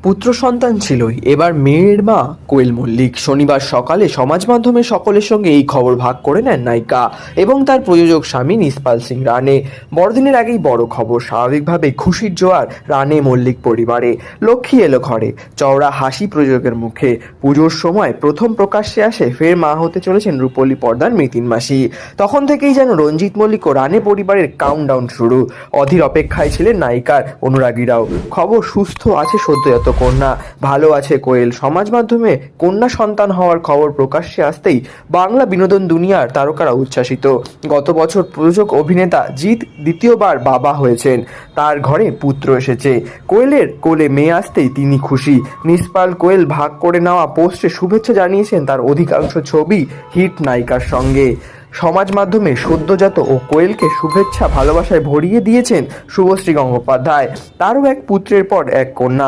পুত্র সন্তান ছিলই, এবার মেয়ের মা কোয়েল মল্লিক। শনিবার সকালে সমাজ মাধ্যমে সকলের সঙ্গে এই খবর ভাগ করে নেন নায়িকা এবং তার প্রযোজক স্বামী নিসপাল সিং রানে। বড়দিনের আগেই বড় খবর, স্বাভাবিকভাবে খুশির জোয়ার রানে মল্লিক পরিবারে। লক্ষ্মী এলো ঘরে, চওড়া হাসি প্রযোজকের মুখে। পুজোর সময় প্রথম প্রকাশ্যে আসে ফের মা হতে চলেছেন রূপলী পর্দার মিতিন মাসি। তখন থেকেই যেন রঞ্জিত মল্লিক ও রানে পরিবারের কাউন্টডাউন শুরু। অধীর অপেক্ষায় ছিলেন নায়িকার অনুরাগীরাও। খবর, সুস্থ আছে সদ্যজাত কন্যা, ভালো আছে কোয়েল। সমাজ মাধ্যমে কন্যা সন্তান হওয়ার খবর প্রকাশ্যে আসতেই বাংলা বিনোদন দুনিয়ার তারকারা উচ্ছ্বাসিত। গত বছর প্রযোজক অভিনেতা জিৎ দ্বিতীয়বার বাবা হয়েছেন, তার ঘরে পুত্র এসেছে। কোয়েলের কোলে মেয়ে আসতেই তিনি খুশি। নিসপাল কোয়েল ভাগ করে নেওয়া পোস্টে শুভেচ্ছা জানিয়েছেন তার অধিকাংশ ছবি হিট নায়িকার সঙ্গে। সমাজ মাধ্যমে সদ্যজাত ও কোয়েলকে শুভেচ্ছা ভালোবাসায় ভরিয়ে দিয়েছেন শুভশ্রী গঙ্গোপাধ্যায়। তারও এক পুত্রের পর এক কন্যা।